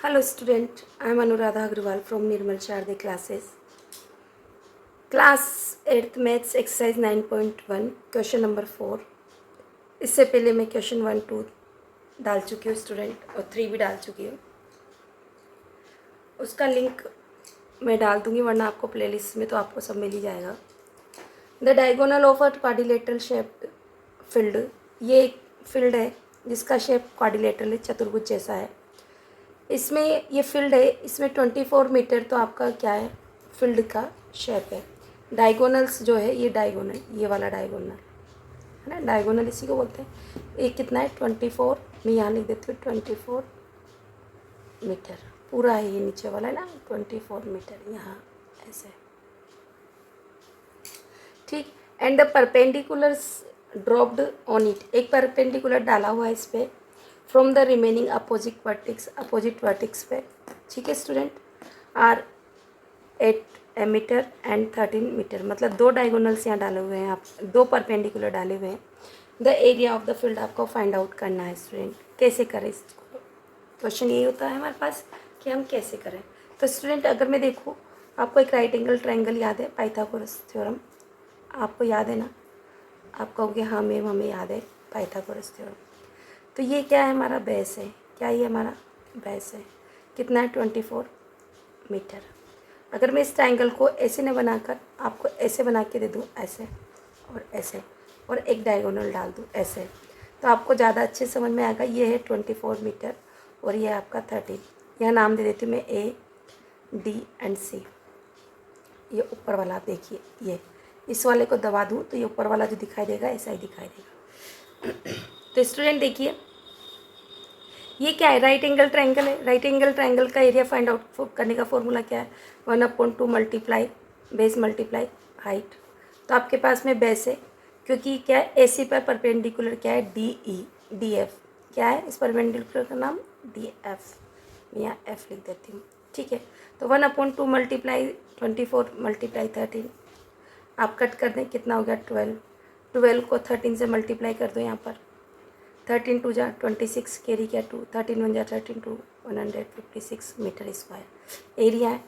Hello student, I am Anuradha Agrawal from Nirmal Sharde classes. Class 8th Maths exercise 9.1 question number 4। इससे पहले मैं question 1 2 डाल चुकी हूँ स्टूडेंट और 3 भी डाल चुकी हूँ। उसका लिंक मैं डाल दूँगी, वरना आपको प्लेलिस्ट में तो आपको सब मिल ही जाएगा। The diagonal of a quadrilateral shaped field, ये एक फील्ड है जिसका शेप क्वाड्रिलेटरल चतुर्भुज जैसा है। इसमें ये फील्ड है, इसमें 24 मीटर तो आपका क्या है, फील्ड का शेप है। डायगोनल्स जो है, ये डायगोनल, ये वाला डायगोनल है ना, डायगोनल इसी को बोलते हैं। ये कितना है 24, मैं यहाँ लिख देती हूँ 24 मीटर पूरा है, ये नीचे वाला है ना 24 मीटर, यहाँ ऐसे, ठीक। And the perpendiculars dropped on it, एक परपेंडिकुलर डाला हुआ है इस पर from the remaining opposite vertex पे, ठीक है student. Are 8 meter and 13 meter, मतलब 2 डायगोनल्स यहाँ डाले हुए हैं, आप 2 परपेंडिकुलर डाले हुए हैं। The area of the field आपको फाइंड आउट करना है स्टूडेंट। कैसे करें इसको, क्वेश्चन यही होता है हमारे पास कि हम कैसे करें। तो स्टूडेंट अगर मैं देखूँ, आपको एक राइट एंगल ट्रायंगल याद है, पाइथागोरस थ्योरम आपको याद है ना, आप कहोगे हाँ मैम हमें याद है पाइथागोरस थ्योरम। तो ये क्या है, हमारा बेस है, क्या ये हमारा बेस है, कितना है 24 मीटर। अगर मैं इस ट्रायंगल को ऐसे न बनाकर आपको ऐसे बना के दे दूँ, ऐसे और ऐसे, और एक डायगोनल डाल दूँ ऐसे, तो आपको ज़्यादा अच्छे समझ में आएगा। ये है 24 मीटर और ये आपका 13। यह नाम दे देती हूँ मैं A, D एंड C। ये ऊपर वाला आप देखिए, ये इस वाले को दबा दूँ तो ये ऊपर वाला जो दिखाई देगा ऐसा ही दिखाई देगा। तो स्टूडेंट देखिए, ये क्या है, राइट एंगल ट्रायंगल है। राइट एंगल ट्रायंगल का एरिया फाइंड आउट करने का फॉर्मूला क्या है, 1/2 मल्टीप्लाई बेस मल्टीप्लाई हाइट। तो आपके पास में बेस है, क्योंकि क्या है ए सी पर परपेंडिकुलर क्या है डी एफ, क्या है इस परपेंडिकुलर का नाम डी एफ, मैं यहाँ एफ लिख देती हूँ, ठीक है। तो 1/2 मल्टीप्लाई 24 मल्टीप्लाई 13, आप कट कर दें, कितना हो गया 12। 12 को 13 से मल्टीप्लाई कर दो, यहाँ पर 13 2 जा 26, कैरी किया 2, 13 1 जा 13 2 156 मीटर स्क्वायर एरिया है।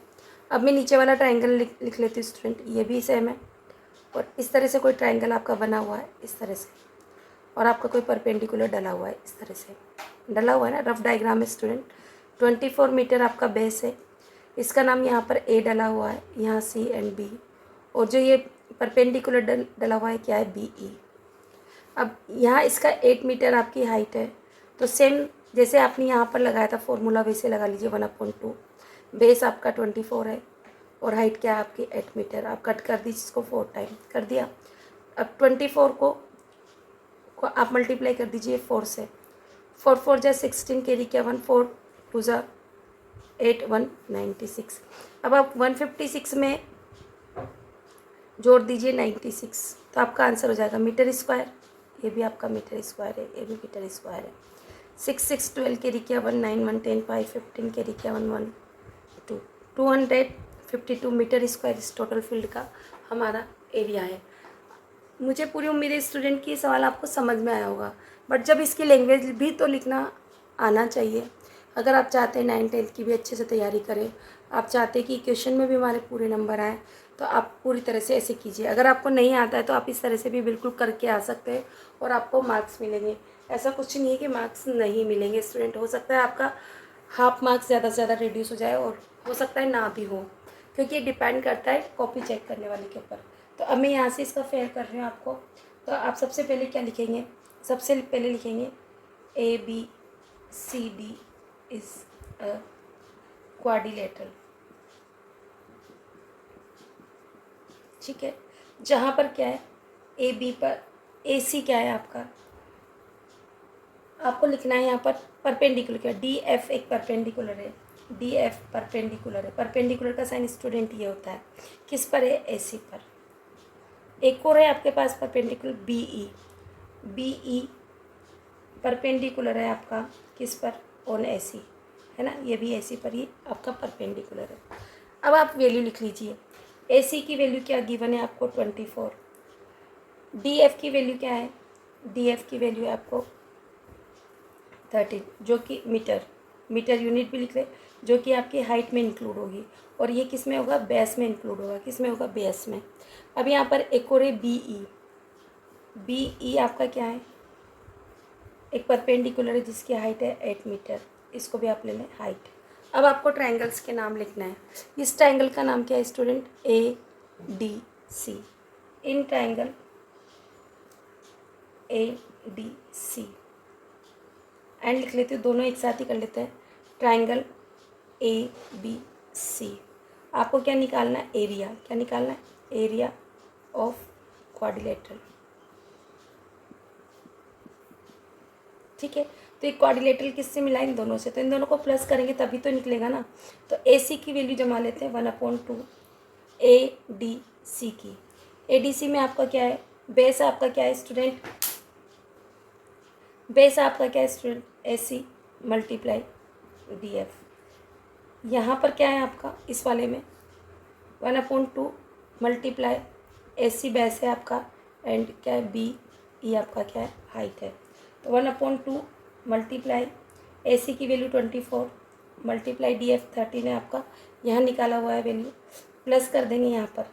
अब मैं नीचे वाला ट्रायंगल लिख लेती हूँ स्टूडेंट, ये भी सेम है। और इस तरह से कोई ट्रायंगल आपका बना हुआ है इस तरह से, और आपका कोई परपेंडिकुलर डला हुआ है इस तरह से, डला हुआ है ना, रफ डायग्राम है स्टूडेंट। 24 मीटर आपका बेस है, इसका नाम यहाँ पर ए डला हुआ है, यहाँ सी एंड बी, और जो ये परपेंडिकुलर डला हुआ है क्या है बी ई। अब यहाँ इसका 8 मीटर आपकी हाइट है, तो सेम जैसे आपने यहाँ पर लगाया था फॉर्मूला वैसे लगा लीजिए 1/2। बेस आपका 24 है और हाइट क्या है आपकी 8 मीटर। आप कट कर दीजिए इसको 4 टाइम, कर दिया। अब 24 को आप मल्टीप्लाई कर दीजिए 4 से, 4 4 जा 16 कैरी किया 1, 4 2 जा 8 196। अब आप 156 में जोड़ दीजिए 96, तो आपका आंसर हो जाएगा मीटर स्क्वायर। ये भी आपका मीटर स्क्वायर है, ये भी मीटर स्क्वायर है। 6 6 12 कैरी किया 1 9 1 10 5 15 कैरी किया 1 1 2 252 मीटर स्क्वायर इस टोटल फील्ड का हमारा एरिया है। मुझे पूरी उम्मीद है स्टूडेंट की सवाल आपको समझ में आया होगा, बट जब इसकी लैंग्वेज भी तो लिखना आना चाहिए। अगर आप चाहते हैं 9 10 की भी अच्छे से तैयारी करें, आप चाहते हैं कि क्वेश्चन में भी हमारे पूरे नंबर आएँ, तो आप पूरी तरह से ऐसे कीजिए। अगर आपको नहीं आता है तो आप इस तरह से भी बिल्कुल करके आ सकते हैं और आपको मार्क्स मिलेंगे। ऐसा कुछ नहीं है कि मार्क्स नहीं मिलेंगे स्टूडेंट, हो सकता है आपका हाफ मार्क्स ज़्यादा से ज़्यादा रिड्यूस हो जाए और हो सकता है ना भी हो, क्योंकि ये डिपेंड करता है कॉपी चेक करने वाले के ऊपर। तो अब मैं यहाँ से इसका फेयर कर रही हूँ आपको। तो आप सबसे पहले क्या लिखेंगे, सबसे पहले लिखेंगे A B C D is a quadrilateral, ठीक है। जहाँ पर क्या है ए बी पर ए सी क्या है आपका, आपको लिखना है यहाँ पर परपेंडिकुलर क्या, डी एफ एक परपेंडिकुलर है, डी एफ परपेंडिकुलर है। परपेंडिकुलर का साइन स्टूडेंट ये होता है, किस पर है ए सी पर। एक और है आपके पास परपेंडिकुलर बी ई परपेंडिकुलर है आपका किस पर, ऑन ए सी, है ना, ये भी ए सी पर ही आपका परपेंडिकुलर है। अब आप वैल्यू लिख लीजिए, ए सी की वैल्यू क्या गिवन है आपको 24, डी एफ की वैल्यू क्या है, डी एफ की वैल्यू है आपको 13, जो कि मीटर यूनिट भी लिख ले, जो कि आपकी हाइट में इंक्लूड होगी। और ये किस में होगा, बेस में इंक्लूड होगा। किस में होगा, बेस में। अब यहाँ पर एक और है BE। BE आपका क्या है, एक परपेंडिकुलर है जिसकी हाइट है 8 मीटर, इसको भी आप ले लें हाइट। अब आपको ट्रायंगल्स के नाम लिखना है। इस ट्रायंगल का नाम क्या है student, ADC। In triangle ADC and लिख लेती हूँ, दोनों एक साथ ही कर लेते हैं, ट्रायंगल ABC। आपको क्या निकालना है, एरिया। क्या निकालना है, एरिया ऑफ क्वाड्रिलेटरल। ठीक है, तो ये क्वाड्रिलेटरल किससे मिला, इन दोनों से, तो इन दोनों को प्लस करेंगे तभी तो निकलेगा ना। तो AC की वैल्यू जमा लेते हैं 1/2 ADC की। ADC में आपका क्या है, बेस आपका क्या है स्टूडेंट, बेस आपका क्या है स्टूडेंट, AC मल्टीप्लाई DF। यहाँ पर क्या है आपका, इस वाले में 1/2 मल्टीप्लाई AC बेस है आपका, एंड क्या है BE आपका क्या है, हाइट है। तो 1/2 मल्टीप्लाई AC की वैल्यू 24 मल्टीप्लाई DF 13 है आपका, यहाँ निकाला हुआ है वैल्यू, प्लस कर देंगे यहाँ पर।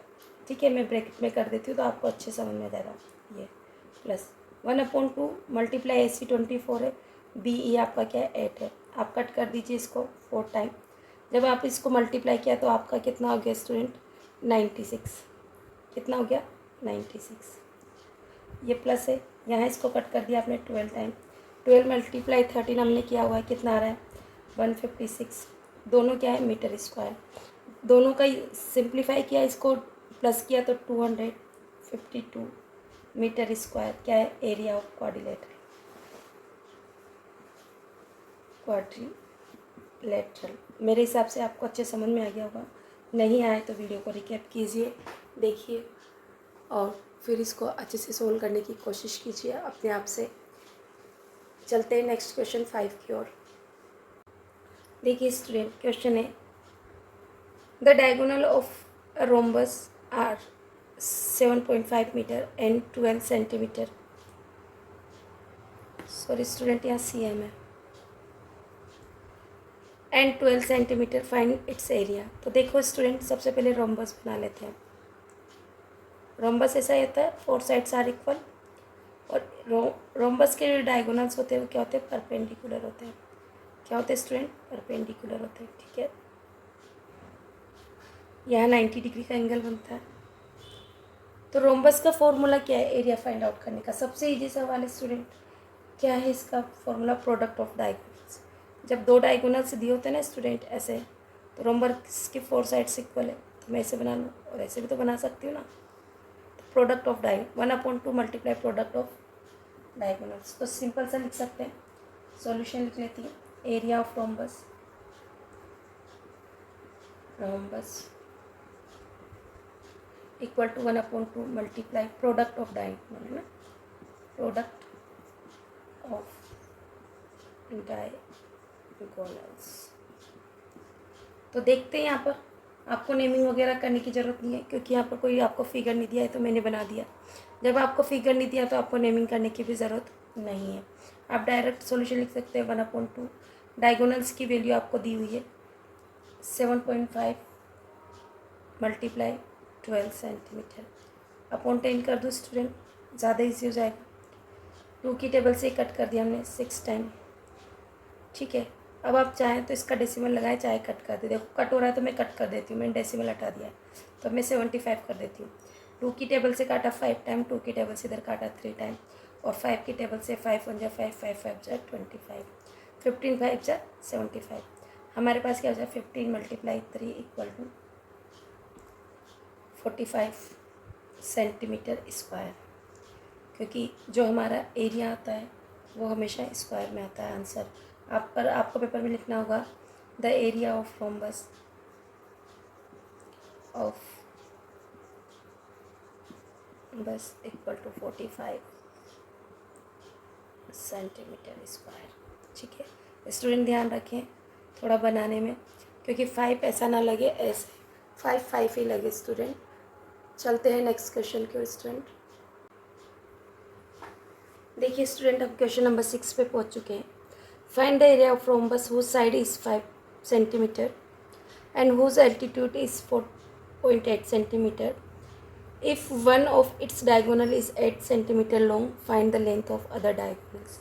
ठीक है, मैं ब्रैकेट में कर देती हूँ तो आपको अच्छे समझ में जाएगा। ये प्लस 1/2 मल्टीप्लाई AC 24 है, BE आपका क्या है 8 है। आप कट कर दीजिए इसको 4 टाइम। जब आप इसको मल्टीप्लाई किया तो आपका कितना हो गया स्टूडेंट, 96। कितना हो गया, 96। ये प्लस है, यहाँ इसको कट कर दिया आपने 12 टाइम। 12 मल्टीप्लाई 13 हमने किया हुआ है, कितना आ रहा है 156। दोनों क्या है, मीटर स्क्वायर। दोनों का सिंप्लीफाई किया, इसको प्लस किया तो 252 मीटर स्क्वायर क्या है, एरिया ऑफ क्वाड्रिलेटरल। मेरे हिसाब से आपको अच्छे समझ में आ गया होगा। नहीं आए तो वीडियो को रिकैप कीजिए, देखिए और फिर इसको अच्छे से सोल्व करने की कोशिश कीजिए अपने आप से। चलते हैं नेक्स्ट क्वेश्चन 5 की ओर। देखिए स्टूडेंट, क्वेश्चन है the diagonal of a rhombus are 7.5 meter and 12 centimeter. Sorry student, यहाँ CM है, and 12 centimeter, find its area. तो देखो स्टूडेंट, सबसे पहले रोम्बस बना लेते हैं। रोम्बस ऐसा होता है 4 साइड्स आर इक्वल, और रोम्बस के जो डायगोनल्स होते हैं वो क्या होते हैं, परपेंडिकुलर होते हैं। क्या होते हैं स्टूडेंट, परपेंडिकुलर होते हैं। ठीक है, यहाँ 90 डिग्री का एंगल बनता है। तो रोम्बस का फॉर्मूला क्या है एरिया फाइंड आउट करने का, सबसे इजी सवाल है स्टूडेंट। क्या है इसका फॉर्मूला, प्रोडक्ट ऑफ डायगोनल्स। जब दो डायगोनल्स दिए होते हैं ना स्टूडेंट ऐसे, तो रोम्बस के 4 साइड्स इक्वल है, तो मैं ऐसे बना लूँ और ऐसे भी तो बना सकती हूँ ना। तो product of 1/2 multiply product of diagonals. तो सिंपल सा लिख सकते हैं, सॉल्यूशन लिख लेती है, area of rhombus equal to 1/2 multiply product of diagonal, है ना, प्रोडक्ट ऑफ डायगोनल्स। तो देखते हैं, यहाँ पर आपको नेमिंग वगैरह करने की ज़रूरत नहीं है, क्योंकि यहाँ पर कोई आपको फिगर नहीं दिया है तो मैंने बना दिया। जब आपको फिगर नहीं दिया तो आपको नेमिंग करने की भी ज़रूरत नहीं है, आप डायरेक्ट सॉल्यूशन लिख सकते हैं। 1/2 डायगोनल्स की वैल्यू आपको दी हुई है 7.5 मल्टीप्लाई 12 सेंटीमीटर अपॉन 10 कर दो स्टूडेंट, ज़्यादा इजी हो जाएगा। 2 की टेबल से कट कर दिया हमने 6 टाइम। ठीक है, अब आप चाहें तो इसका डेसिमल लगाएं, चाहे कट कर दे। देखो कट हो रहा है तो मैं कट कर देती हूँ, मैंने डेसिमल हटा दिया, तो मैं 75 कर देती हूँ। 2 की टेबल से काटा 5 टाइम, 2 की टेबल से इधर काटा 3 टाइम, और 5 की टेबल से 5 1 5 5 5 25, 15 5 75। हमारे पास क्या हो जाए 15 multiply 3 equal to 45 centimeter square, क्योंकि जो हमारा एरिया आता है वो हमेशा स्क्वायर में आता है आंसर। आपको पेपर में लिखना होगा the area of rhombus equal to 45 centimeter square. ठीक है स्टूडेंट, ध्यान रखें थोड़ा बनाने में, क्योंकि 5 ऐसा ना लगे, ऐसे 5 ही लगे स्टूडेंट। चलते हैं नेक्स्ट क्वेश्चन के स्टूडेंट। देखिए स्टूडेंट, हम क्वेश्चन नंबर 6 पे पहुंच चुके हैं। Find the area of rhombus whose side is 5 centimeter and whose altitude is 4.8 centimeter. If one of its diagonal is 8 centimeter long, find the length of other diagonals.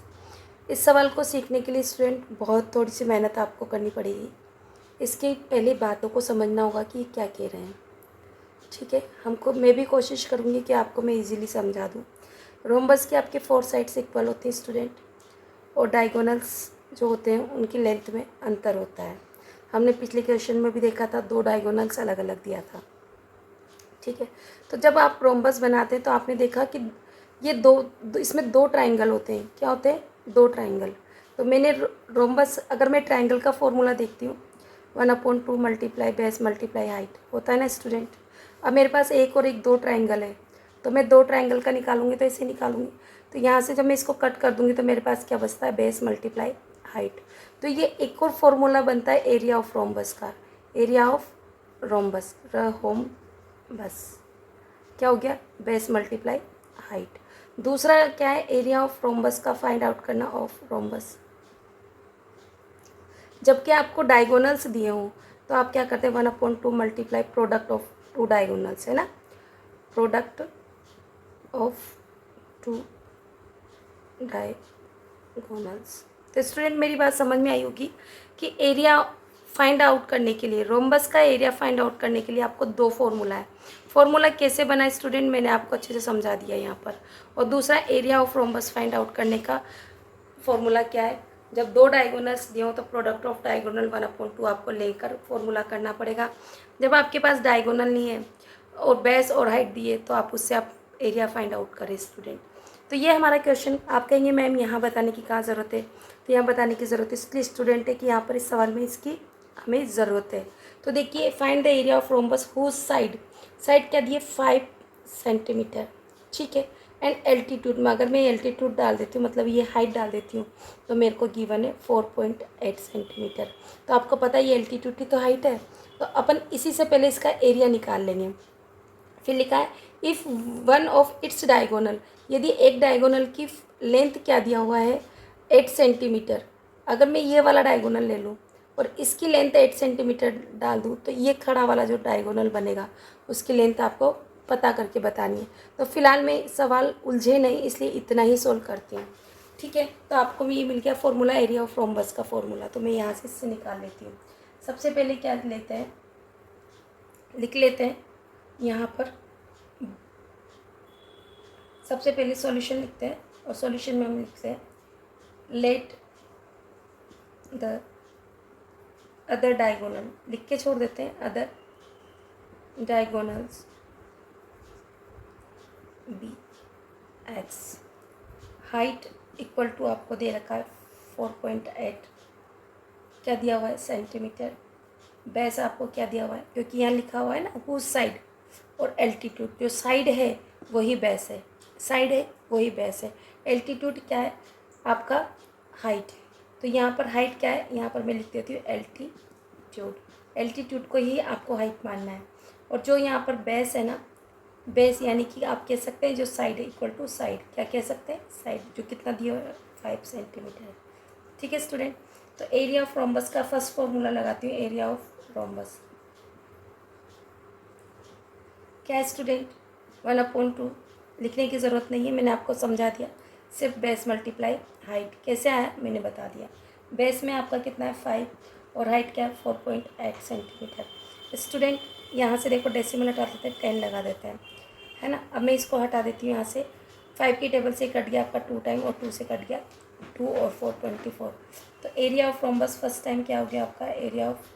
इस सवाल को सीखने के लिए स्टूडेंट बहुत थोड़ी सी मेहनत आपको करनी पड़ेगी। इसकी पहली बातों को समझना होगा कि क्या कह रहे हैं। ठीक है, मैं भी कोशिश करूँगी कि आपको मैं इजीली समझा दूँ। रोम्बस के आपके 4 साइड्स इक्वल होते हैं स्टूडेंट, और डायगोनल्स जो होते हैं उनकी लेंथ में अंतर होता है। हमने पिछले क्वेश्चन में भी देखा था, 2 डायगोनल्स अलग अलग दिया था। ठीक है, तो जब आप रोम्बस बनाते हैं तो आपने देखा कि ये इसमें 2 ट्राइंगल होते हैं। क्या होते हैं? 2 ट्राइंगल। तो मैंने रोम्बस, अगर मैं ट्राइंगल का फॉर्मूला देखती हूँ, 1/2 मल्टीप्लाई बेस मल्टीप्लाई हाइट होता है ना स्टूडेंट। अब मेरे पास एक और एक 2 ट्राइंगल है, तो मैं 2 ट्राइंगल का निकालूंगी तो ऐसे निकालूंगी। तो यहाँ से जब मैं इसको कट कर दूंगी तो मेरे पास क्या बचता है? Base multiply height. तो ये एक और फॉर्मूला बनता है एरिया ऑफ रोम्बस का। एरिया ऑफ रोम्बस, बस क्या हो गया? Base multiply height. दूसरा क्या है? एरिया ऑफ रोम्बस का फाइंड आउट करना ऑफ रोम्बस। जबकि आपको डायगोनल्स दिए हों तो आप क्या करते हैं? 1/2 मल्टीप्लाई प्रोडक्ट ऑफ 2 डायगोनल्स, है ना, प्रोडक्ट ऑफ 2 डायगोनल्स। तो स्टूडेंट मेरी बात समझ में आई होगी कि एरिया फाइंड आउट करने के लिए, रोम्बस का एरिया फाइंड आउट करने के लिए आपको 2 फॉर्मूला है। फॉर्मूला कैसे बना है स्टूडेंट, मैंने आपको अच्छे से समझा दिया यहाँ पर। और दूसरा area of rhombus find out करने का फॉर्मूला क्या है? जब 2 डायगोनल्स दिए हो तो प्रोडक्ट ऑफ डायगोनल 1/2 आपको लेकर फॉर्मूला करना पड़ेगा। जब आपके पास डायगोनल नहीं है और बेस और हाइट दिए तो आप उससे आप एरिया फाइंड आउट करें स्टूडेंट। तो ये हमारा क्वेश्चन। आप कहेंगे मैम यहाँ बताने की कहाँ ज़रूरत है? तो यहाँ बताने की ज़रूरत इसलिए स्टूडेंट है कि यहाँ पर इस सवाल में इसकी हमें ज़रूरत है। तो देखिए, find the area of rhombus whose side क्या दिए? 5 सेंटीमीटर। ठीक है, एंड एल्टीट्यूड में अगर मैं एल्टीट्यूड डाल देती हूँ, मतलब ये हाइट डाल देती हूँ, तो मेरे को गिवन है 4.8 सेंटीमीटर। तो आपको पता है ये एल्टीट्यूड की तो हाइट है, तो अपन इसी से पहले इसका एरिया निकाल लेंगे। फिर लिखा है if one of its diagonal, यदि एक डायगोनल की लेंथ क्या दिया हुआ है? 8 सेंटीमीटर। अगर मैं ये वाला डायगोनल ले लूँ और इसकी लेंथ 8 सेंटीमीटर डाल दूँ, तो ये खड़ा वाला जो डायगोनल बनेगा उसकी लेंथ आपको पता करके बतानी है। तो फिलहाल मैं सवाल उलझे नहीं, इसलिए इतना ही सोल्व करती हूँ। ठीक है, तो आपको भी ये मिल गया फॉर्मूला, एरिया ऑफ रोम्बस का फॉर्मूला। तो मैं यहाँ से इससे निकाल लेती हूँ। सबसे पहले क्या लेते हैं? लिख लेते हैं यहाँ पर, सबसे पहले सॉल्यूशन लिखते हैं, और सॉल्यूशन में हम लिखते हैं लेट द अदर डायगोनल, लिख के छोड़ देते हैं, other diagonals be x. Height equal to आपको दे रखा है 4.8, क्या दिया हुआ है? सेंटीमीटर। बेस आपको क्या दिया हुआ है? क्योंकि यहाँ लिखा हुआ है ना हुज साइड, और एल्टीट्यूड, जो साइड है वही बेस है, साइड है वही बेस है। एल्टीट्यूड क्या है? आपका हाइट है। तो यहाँ पर हाइट क्या है? यहाँ पर मैं लिख देती हूँ एल्टीट्यूड। एल्टीट्यूड को ही आपको हाइट मानना है। और जो यहाँ पर बेस है ना, बेस यानी कि आप कह सकते हैं जो साइड है इक्वल टू साइड, क्या कह सकते हैं? साइड, जो कितना दिया हुआ है? 5 सेंटीमीटर है। ठीक है स्टूडेंट, तो एरिया ऑफ रोम्बस का फर्स्ट फॉर्मूला लगाती हूँ। एरिया ऑफ रोम्बस क्या है स्टूडेंट? 1/2। लिखने की ज़रूरत नहीं है, मैंने आपको समझा दिया। सिर्फ बेस मल्टीप्लाई हाइट। कैसे आया मैंने बता दिया। बेस में आपका कितना है? 5, और हाइट क्या है? 4.8 सेंटीमीटर। स्टूडेंट यहाँ से देखो डेसिमल हटा देते हैं, 10 लगा देते हैं, है ना। अब मैं इसको हटा देती हूँ यहाँ से। 5 की टेबल से कट गया आपका 2 टाइम, और 2 से कट गया 2 और 4 24। तो area of rhombus first time क्या हो गया आपका? एरिया ऑफ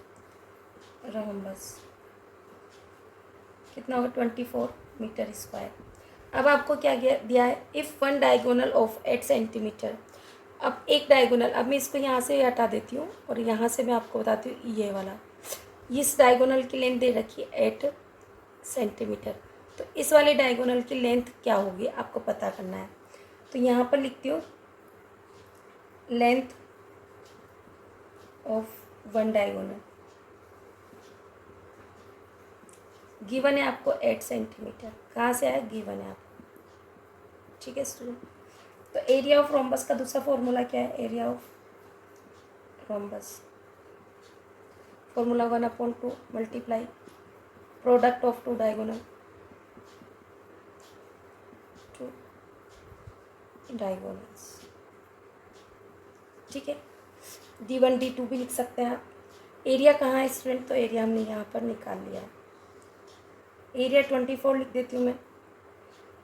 रोम्बस कितना होगा? 24 मीटर स्क्वायर। अब आपको क्या दिया है? If one diagonal of 8 centimetre. अब एक डायगोनल, अब मैं इसको यहाँ से हटा देती हूँ, और यहाँ से मैं आपको बताती हूँ ये वाला, इस डायगोनल की लेंथ दे रखी है 8 सेंटीमीटर। तो इस वाले डायगोनल की लेंथ क्या होगी आपको पता करना है। तो यहाँ पर लिखती हूँ length of one diagonal, given है आपको 8 सेंटीमीटर। कहाँ से आया? गिवन है आपको। ठीक है स्टूडेंट, तो एरिया ऑफ रोम्बस का दूसरा फॉर्मूला क्या है? Area of rhombus. Formula 1/2 multiply product of two diagonal, two diagonals. ठीक है, D1 D2 भी लिख सकते हैं आप। एरिया कहाँ है स्टूडेंट, तो एरिया हमने यहाँ पर निकाल लिया है। एरिया 24 लिख देती हूँ मैं,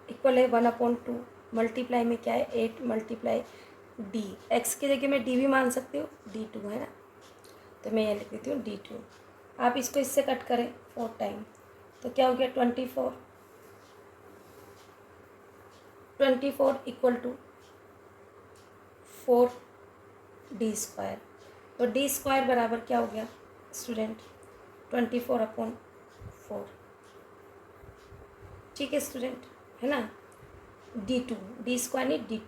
इक्वल है 1/2 मल्टीप्लाई में क्या है 8 मल्टीप्लाई D। एक्स की जगह मैं D भी मान सकती हूँ, D2 है ना, तो मैं यहाँ लिख देती हूँ D2। आप इसको इससे कट करें 4 टाइम, तो क्या हो गया 24 इक्वल टू 4D²। तो D² बराबर क्या हो गया स्टूडेंट 24/4। ठीक है स्टूडेंट, है ना। D2 D² नहीं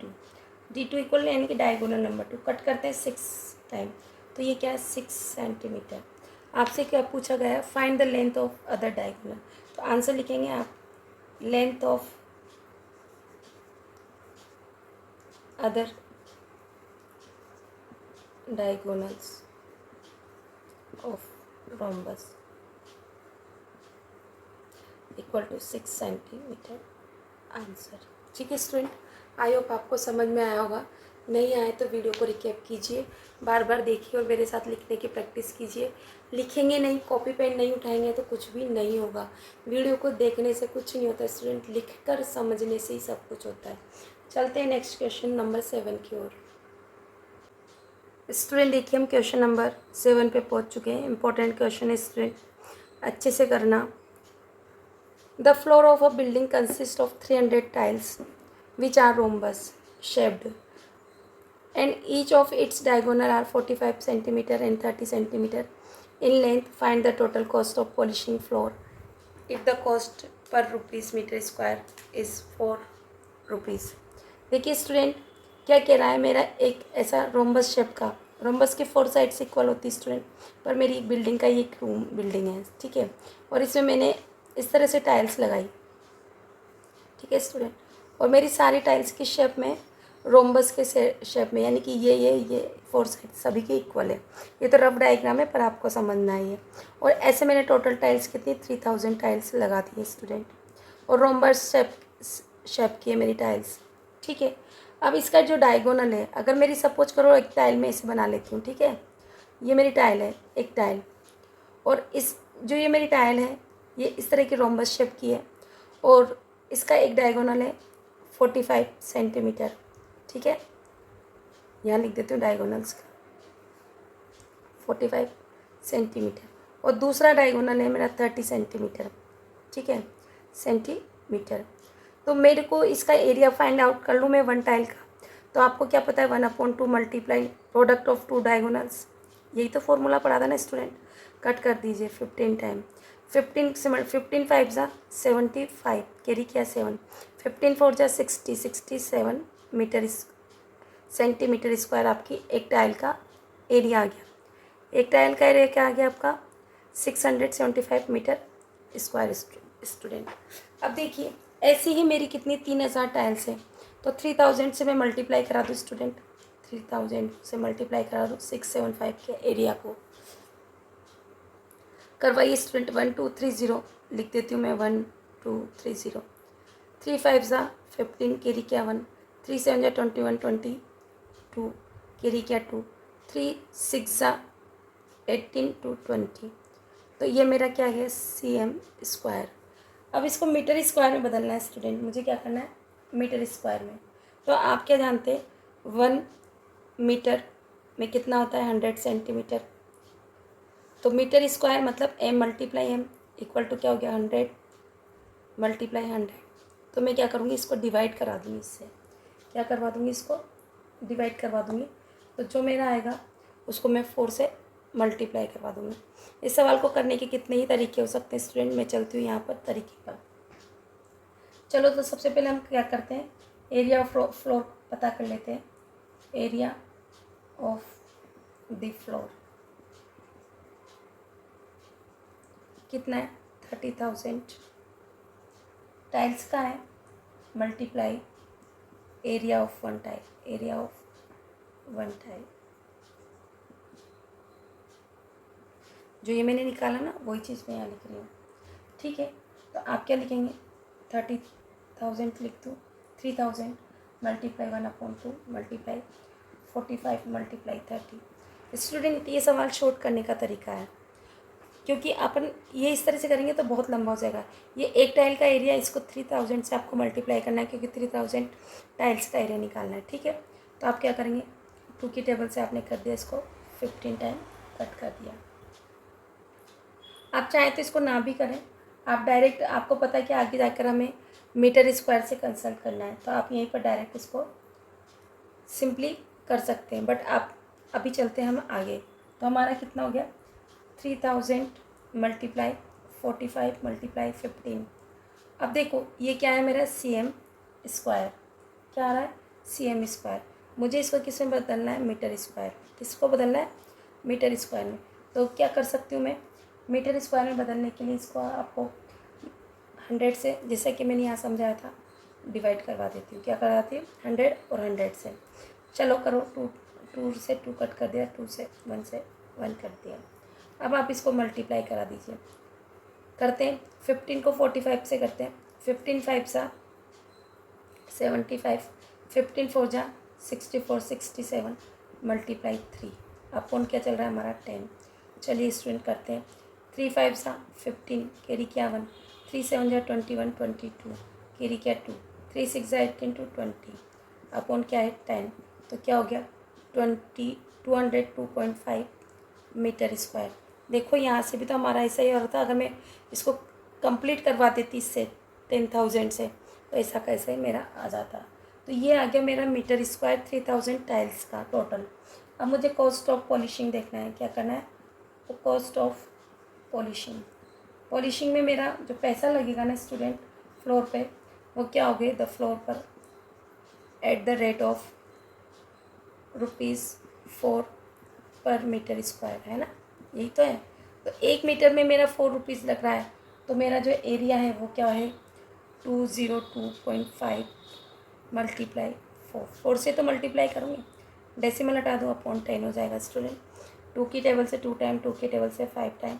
D2 इक्वल यानी कि डायगोनल नंबर 2 कट करते हैं 6 टाइम, तो ये क्या है 6 सेंटीमीटर। आपसे क्या पूछा गया है, find the length of other diagonal, तो आंसर लिखेंगे आप length of other diagonals of rhombus equal to 6 centimeter answer. ठीक है स्टूडेंट, आई होप आपको समझ में आया होगा। नहीं आए तो वीडियो को रिकैप कीजिए, बार बार देखिए और मेरे साथ लिखने की प्रैक्टिस कीजिए। लिखेंगे नहीं, कॉपी पेन नहीं उठाएंगे तो कुछ भी नहीं होगा। वीडियो को देखने से कुछ नहीं होता स्टूडेंट, लिखकर समझने से ही सब कुछ होता है। चलते हैं नेक्स्ट क्वेश्चन नंबर 7 की ओर। स्टूडेंट देखिए हम क्वेश्चन नंबर 7 पे पहुंच चुके हैं। इंपॉर्टेंट क्वेश्चन है स्टूडेंट, अच्छे से करना। The floor of a building consist of 300 tiles which are rhombus shaped and each of its diagonal are 45 centimeter and 30 centimeter in length. Find the total cost of polishing floor if the cost per rupees meter square is 4 rupees। देखिए student क्या कह रहा है, मेरा एक ऐसा rhombus shape का, rhombus के 4 साइड्स इक्वल होती है स्टूडेंट, पर मेरी एक बिल्डिंग का एक रूम बिल्डिंग है, ठीक है, और इसमें मैंने इस तरह से टाइल्स लगाई। ठीक है स्टूडेंट, और मेरी सारी टाइल्स की शेप में रोम्बस के शेप में, यानी कि ये 4 साइड सभी के इक्वल है। ये तो रफ डायग्राम है पर आपको समझना ही है। और ऐसे मैंने टोटल टाइल्स कितनी 3000 टाइल्स लगा दी है स्टूडेंट, और रोम्बस शेप की है मेरी टाइल्स। ठीक है, अब इसका जो डायगोनल है, अगर मेरी सपोज करो एक टाइल में इसे बना लेती हूँ, ठीक है, ये मेरी टाइल है एक टाइल, और इस जो ये मेरी टाइल है ये इस तरह की रोम्बस शेप की है, और इसका एक डायगोनल है 45 सेंटीमीटर। ठीक है, यहाँ लिख देती हूँ डायगोनल्स का 45 सेंटीमीटर, और दूसरा डायगोनल है मेरा 30 सेंटीमीटर। ठीक है, सेंटीमीटर। तो मेरे को इसका एरिया फाइंड आउट कर लूँ मैं वन टाइल का, तो आपको क्या पता है 1/2 multiply product of two diagonals, यही तो फॉर्मूला पढ़ा था ना स्टूडेंट। कट कर दीजिए 15 टाइम, 15 से 15 5 जा 75, कैरी किया 7, 15 4 जा 60, 67 मीटर सेंटीमीटर स्क्वायर आपकी एक टाइल का एरिया आ गया। एक टाइल का एरिया क्या आ गया आपका 675 मीटर स्क्वायर स्टूडेंट। अब देखिए ऐसी ही मेरी कितनी 3000 टाइल्स हैं, तो 3000 से मैं मल्टीप्लाई करा दूँ स्टूडेंट, 3000 से मल्टीप्लाई करा दूँ 675 के एरिया को, करवाइए स्टूडेंट। 1230 लिख देती हूँ मैं, 1230, 3 5 जा 15, कैरी किया 1, 3 7 जा 21, 22 कैरी किया 2, 3 6 जा 18 to 20, तो ये मेरा क्या है cm स्क्वायर। अब इसको मीटर स्क्वायर में बदलना है स्टूडेंट, मुझे क्या करना है मीटर स्क्वायर में। तो आप क्या जानते हैं 1 मीटर में कितना होता है 100 सेंटीमीटर, तो मीटर स्क्वायर मतलब m multiply M equal to क्या हो गया 100 मल्टीप्लाई 100। तो मैं क्या करूँगी इसको डिवाइड करा दूँगी, इससे क्या करवा दूँगी, इसको डिवाइड करवा दूँगी, तो जो मेरा आएगा उसको मैं 4 से मल्टीप्लाई करवा दूँगी। इस सवाल को करने के कितने ही तरीके हो सकते हैं स्टूडेंट, मैं चलती हूँ यहाँ पर तरीके पर। चलो तो सबसे पहले हम क्या करते हैं, एरिया ऑफ फ्लोर पता कर लेते हैं। एरिया ऑफ द फ्लोर कितना है 30,000 टाइल्स का है, multiply area of one tile, area of one tile जो ये मैंने निकाला ना वही चीज़ मैं यहाँ लिख रही हूँ, ठीक है। तो आप क्या लिखेंगे, 30,000 लिख दो, 3,000 मल्टीप्लाई 1/2 मल्टीप्लाई 45 मल्टीप्लाई 30। स्टूडेंट ये सवाल शॉर्ट करने का तरीका है, क्योंकि अपन ये इस तरह से करेंगे तो बहुत लंबा हो जाएगा। ये एक टाइल का एरिया, इसको 3,000 से आपको मल्टीप्लाई करना है, क्योंकि 3,000 टाइल्स का एरिया निकालना है, ठीक है। तो आप क्या करेंगे, 2 की टेबल से आपने कर दिया, इसको 15 टाइम कट कर दिया। आप चाहें तो इसको ना भी करें, आप डायरेक्ट, आपको पता है कि आगे जाकर हमें मीटर स्क्वायर से कंसल्ट करना है, तो आप यहीं पर डायरेक्ट इसको सिंपली कर सकते हैं। बट आप अभी चलते हैं हम आगे। तो हमारा कितना हो गया, 3,000 मल्टीप्लाई 45 मल्टीप्लाई 15। अब देखो ये क्या है मेरा, CM स्क्वायर, क्या आ रहा है, CM स्क्वायर। मुझे इसको किस में बदलना है, मीटर स्क्वायर। किसको बदलना है, मीटर स्क्वायर में। तो क्या कर सकती हूँ मैं, मीटर स्क्वायर में बदलने के लिए इसको आपको 100 से, जैसे कि मैंने यहाँ समझाया था, डिवाइड करवा देती हूँ। क्या करवाती हूँ, 100 और 100 से। चलो करो, 2 से 2 कट कर दिया, 2 से 1 कट दिया। अब आप इसको मल्टीप्लाई करा दीजिए। करते हैं, 15 को 45 से करते हैं, 15 5 सा 75, 15 4 जा 64, 67 मल्टीप्लाई 3। अपॉन क्या चल रहा है हमारा, 10। चलिए स्टूडेंट करते हैं, 3 5 सा 15, कैरी क्या 1, 3 7 जा 21, 22 कैरी क्या 2, 3 6 जा 18 to 20 अपॉन क्या है 10। तो क्या हो गया, 202.5 मीटर स्क्वायर। देखो यहाँ से भी तो हमारा ऐसा ही हो रहा था, अगर मैं इसको कंप्लीट करवा देती इससे 10,000 से, तो ऐसा कैसे मेरा आ जाता। तो ये आ गया मेरा मीटर स्क्वायर 3,000 टाइल्स का टोटल। अब मुझे कॉस्ट ऑफ पॉलिशिंग देखना है, क्या करना है, तो कॉस्ट ऑफ पॉलिशिंग, पॉलिशिंग में मेरा जो पैसा लगेगा ना स्टूडेंट फ्लोर पे, वो क्या हो गए, द फ्लोर पर एट द रेट ऑफ ₹4 पर मीटर स्क्वायर, है ना, यही तो है। तो 1 मीटर में मेरा 4 रुपीज़ लग रहा है, तो मेरा जो एरिया है वो क्या है, 202.5 मल्टीप्लाई 4 से तो मल्टीप्लाई करूँगी, डेसिमल हटा दूँ, अपॉन 10 हो जाएगा स्टूडेंट। 2 की टेबल से 2 टाइम, 2 की टेबल से 5 टाइम,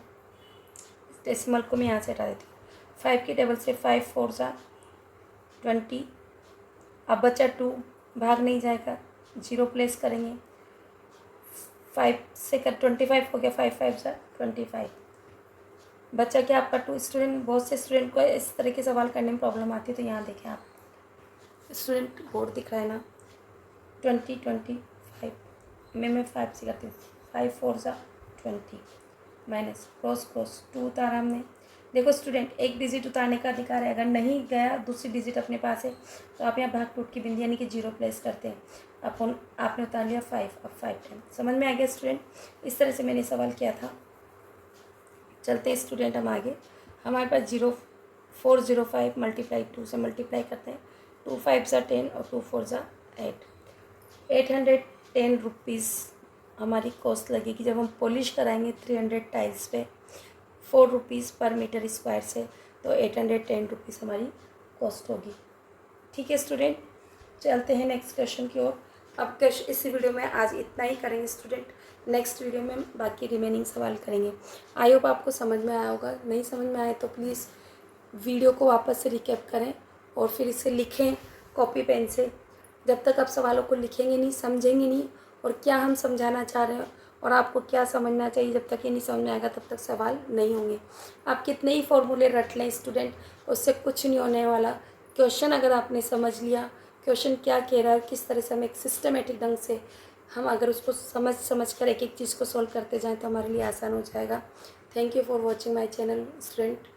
डेसिमल को मैं यहाँ से हटा देती हूँ। 5 की टेबल से 5 4 सा 20। अब बचा 2, भाग नहीं जाएगा, 0 प्लेस करेंगे, 5 से कर 25 हो गया, 5 5 सा 25 बचा क्या आपका 2। स्टूडेंट, बहुत से स्टूडेंट को इस तरह के सवाल करने में प्रॉब्लम आती है, तो यहाँ देखें आप, स्टूडेंट बोर्ड दिख रहा है ना, 25 मैं 5 से करती हूँ, 5 4 सा 20 माइनस क्रॉस क्रॉस 2 उतारा हमने। देखो स्टूडेंट, एक डिजिट उतारने का अधिकार है, अगर नहीं गया दूसरी डिजिट अपने पास है, तो आप यहाँ भाग टूट की बिंदी यानी कि 0 प्लेस करते हैं, अपन आपने उतार लिया 5, अब 5 टाइम। समझ में आ गया स्टूडेंट, इस तरह से मैंने सवाल किया था। चलते हैं स्टूडेंट हम आगे, हमारे पास 0405 मल्टीप्लाई 2 से मल्टीप्लाई करते हैं, 2 5 सा 10 और 2 4 सा 8, 810 रुपीज़ हमारी कॉस्ट लगेगी जब हम पॉलिश कराएंगे 300 टाइल्स पे, 4 रुपीज़ पर मीटर स्क्वायर से, तो 810 रुपीज़ हमारी कॉस्ट होगी। ठीक है स्टूडेंट, चलते हैं नेक्स्ट क्वेश्चन की ओर। अब इस वीडियो में आज इतना ही करेंगे स्टूडेंट, नेक्स्ट वीडियो में बाकी रिमेनिंग सवाल करेंगे। आई होप आपको समझ में आया होगा, नहीं समझ में आए तो प्लीज़ वीडियो को वापस से रिकैप करें और फिर इसे लिखें कॉपी पेन से। जब तक आप सवालों को लिखेंगे नहीं, समझेंगे नहीं, और क्या हम समझाना चाह रहे हैं और आपको क्या समझना चाहिए, जब तक ये नहीं समझ में आएगा तब तक सवाल नहीं होंगे। आप कितने ही फॉर्मूले रट लें स्टूडेंट, उससे कुछ नहीं होने वाला। क्वेश्चन अगर आपने समझ लिया, क्वेश्चन क्या कह रहा है, किस तरह से हम एक सिस्टमेटिक ढंग से हम अगर उसको समझ कर एक एक चीज़ को सॉल्व करते जाएं तो हमारे लिए आसान हो जाएगा। Thank you for watching my channel student.